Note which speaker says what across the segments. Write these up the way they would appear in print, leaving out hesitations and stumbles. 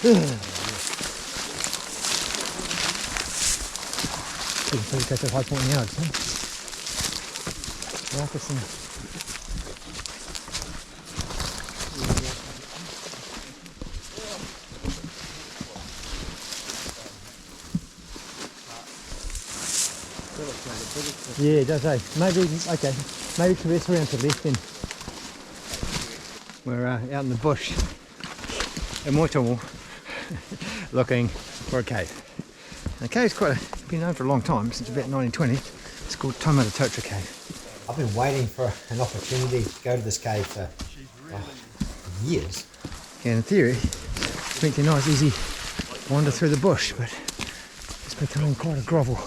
Speaker 1: Pretty catch a high point now, huh? Yeah, it does, eh? Maybe, okay, maybe traverse around to the left then. We're out in the bush in Waitomo looking for a cave. And the cave's been known for a long time, since about 1920. It's called Taumatatotara Cave. I've been waiting for an opportunity to go to this cave for years. Yeah, in theory, it's meant to be a nice, easy wander through the bush, but it's becoming quite a grovel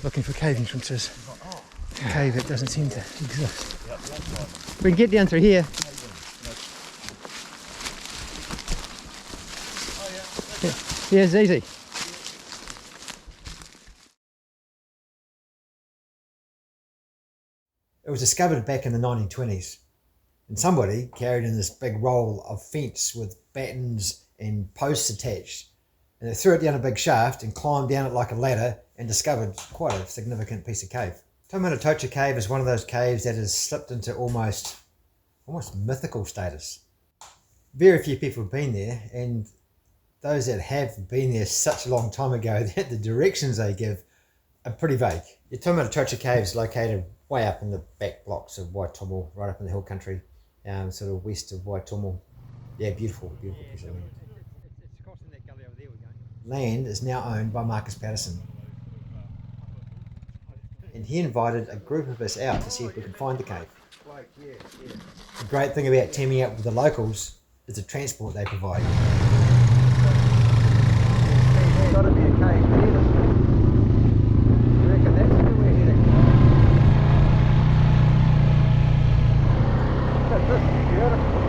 Speaker 1: looking for cave entrances. A cave that doesn't seem to exist. We can get down through here. Yeah, it's easy. It was discovered back in the 1920s, and somebody carried in this big roll of fence with battens and posts attached, and they threw it down a big shaft and climbed down it like a ladder and discovered quite a significant piece of cave. Taumatatotara Cave is one of those caves that has slipped into almost mythical status. Very few people have been there, and those that have been there such a long time ago that the directions they give are pretty vague. The Taumatatotara Cave is located way up in the back blocks of Waitomo, right up in the hill country, sort of west of Waitomo. Yeah, beautiful piece of land. It's crossing that gully over there we're going. Land is now owned by Marcus Patterson. And he invited a group of us out to see if we could find the cave. The great thing about teaming up with the locals is the transport they provide. There's got to be a cave here. You reckon that's where we're heading? This is beautiful.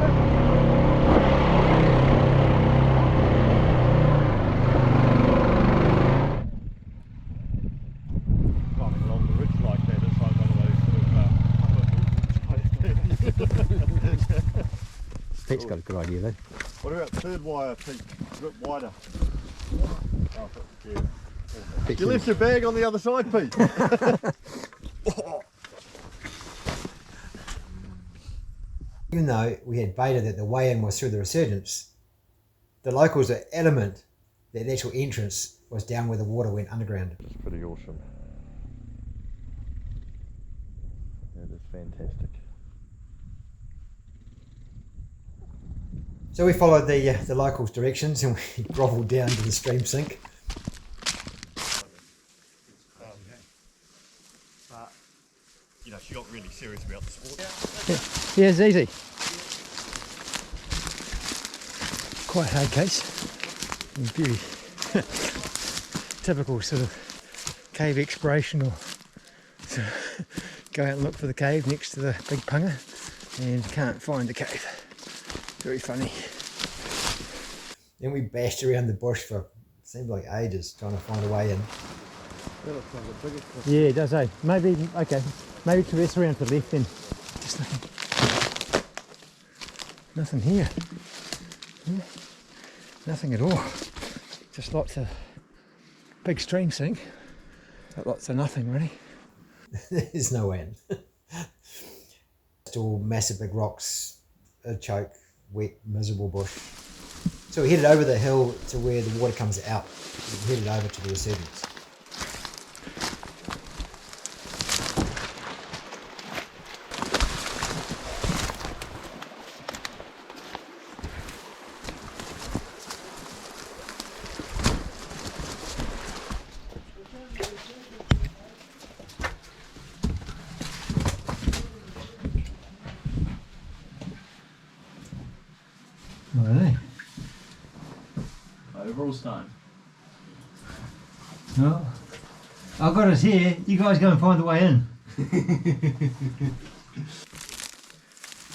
Speaker 2: Climbing along the ridge like that, it's like one of those
Speaker 1: Pete's got a good idea though.
Speaker 2: What about third wire, Pete? A bit wider. Oh, yeah. You left your bag on the other side, Pete.
Speaker 1: Even though we had baited that the way in was through the Resurgence, the locals are adamant that the actual entrance was down where the water went underground.
Speaker 2: It's pretty awesome. It is fantastic.
Speaker 1: So we followed the locals' directions and we grovelled down to the stream sink.
Speaker 2: But, you know, she got really serious about the sport.
Speaker 1: Yeah, it's easy. Quite a hard case. Very typical sort of cave exploration, or sort of go out and look for the cave next to the big punga and can't find the cave. Very funny. Then we bashed around the bush for, it seemed like ages, trying to find a way in.
Speaker 2: That looks like the biggest one.
Speaker 1: Yeah, it does, eh? Maybe, okay, maybe traverse around to the left then. Just nothing here. Nothing at all. Just lots of big stream sink, but lots of nothing really. There's no end. Still massive big rocks, a choke, wet, miserable bush. So we headed over the hill to where the water comes out. We headed over to the Resurgence. Alright.
Speaker 2: Overall stone.
Speaker 1: No. I've got us here, you guys go and find the way in.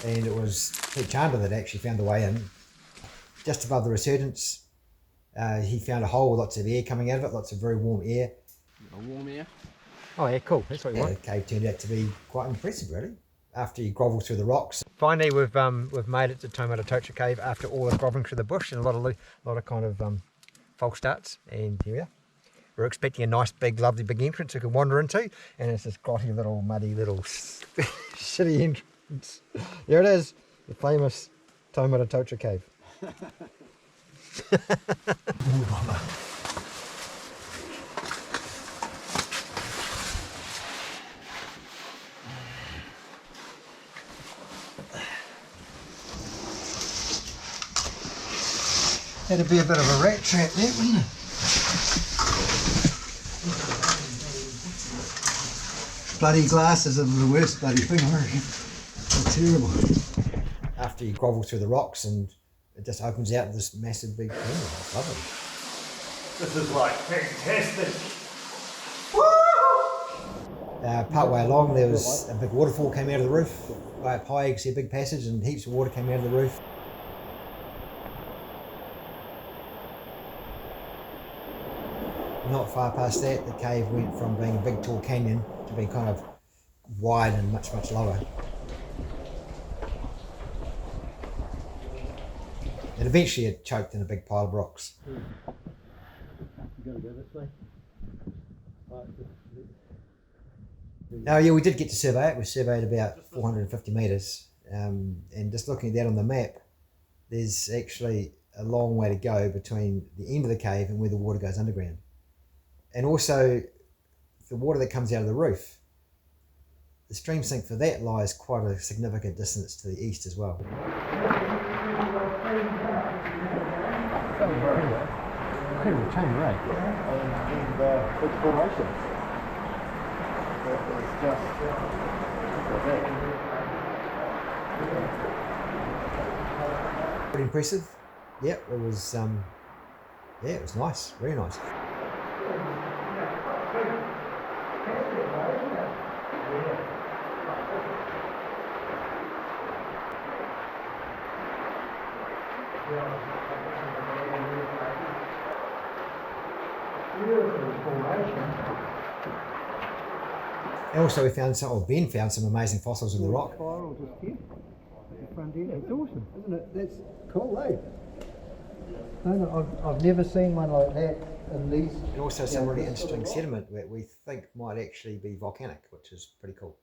Speaker 1: And it was Pete Chandler that actually found the way in. Just above the Resurgence, he found a hole with lots of air coming out of it, lots of very warm air.
Speaker 2: A warm air?
Speaker 1: Oh yeah, cool, that's what you want.
Speaker 2: The cave turned out to be quite impressive really.
Speaker 1: after you grovel through the rocks. Finally, we've made it to Taumatatotara Cave after all the groveling through the bush and a lot of kind of false starts. And here we are. We're expecting a nice big, lovely big entrance we can wander into, and it's this grotty little, muddy little shitty entrance. Here it is, the famous Taumatatotara Cave. That'd be a bit of a rat trap there, wouldn't it? Bloody glasses are the worst bloody thing, I reckon. They're terrible. After you grovel through the rocks and it just opens out this massive big canyon. It's lovely.
Speaker 2: This is like fantastic.
Speaker 1: Part way along there was a big waterfall came out of the roof. Way up high you can see a big passage and heaps of water came out of the roof. Not far past that, the cave went from being a big tall canyon to being kind of wide and much, much lower. And eventually it choked in a big pile of rocks.
Speaker 2: You gotta go this way.
Speaker 1: Oh yeah, we did get to survey it. We surveyed about 450 metres. And just looking at that on the map, there's actually a long way to go between the end of the cave and where the water goes underground. And also, the water that comes out of the roof, the stream sink for that lies quite a significant distance to the east as well. Incredible chain, right?
Speaker 2: And big formation. It's just
Speaker 1: Pretty impressive. Yep, it was. Yeah, it was nice, very nice. And also we found some, or Ben found some amazing fossils in the rock.
Speaker 3: Spiral just here at the front end. It's awesome, isn't it? That's cool, eh? No, I've never seen one like that in these.
Speaker 1: And also some really interesting sediment that we think might actually be volcanic, which is pretty cool.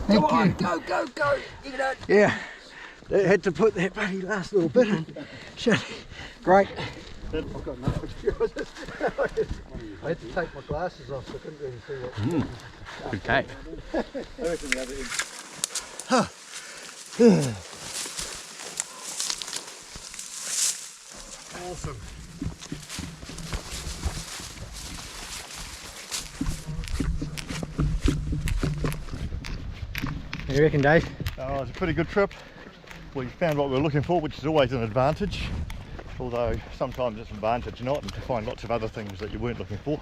Speaker 3: Thank you. Go. You know. Yeah. They had to put that bloody last little bit in. Shit. Great. I've got nothing to do. I had to take my glasses off so I couldn't really see what.
Speaker 4: Good cave.
Speaker 2: I reckon the other end. Awesome.
Speaker 1: What do you reckon, Dave?
Speaker 2: Oh, it's a pretty good trip. We found what we were looking for, which is always an advantage. Although sometimes it's an advantage not, and to find lots of other things that you weren't looking for.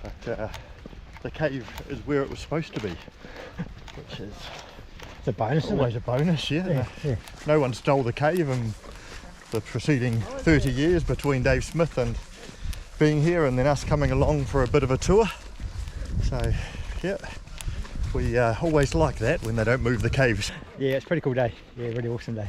Speaker 2: But the cave is where it was supposed to be, which is
Speaker 1: It's a bonus, isn't
Speaker 2: always
Speaker 1: it?
Speaker 2: a bonus, yeah.
Speaker 1: Yeah.
Speaker 2: No one stole the cave in the preceding 30 years between Dave Smith and being here and then us coming along for a bit of a tour. So, yeah. We always like that when they don't move the caves.
Speaker 1: Yeah, it's a pretty cool day. Yeah, really awesome day.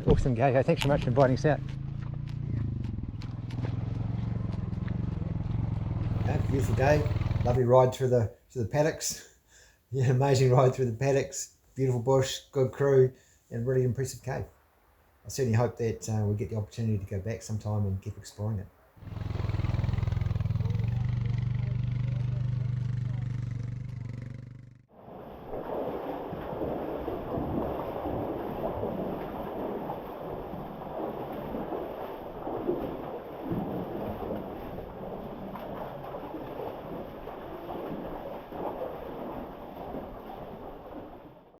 Speaker 1: Awesome day. Thanks so much for inviting us out. Yeah, beautiful day. Lovely ride through the paddocks. Yeah, amazing ride through the paddocks. Beautiful bush, good crew, and really impressive cave. I certainly hope that we get the opportunity to go back sometime and keep exploring it.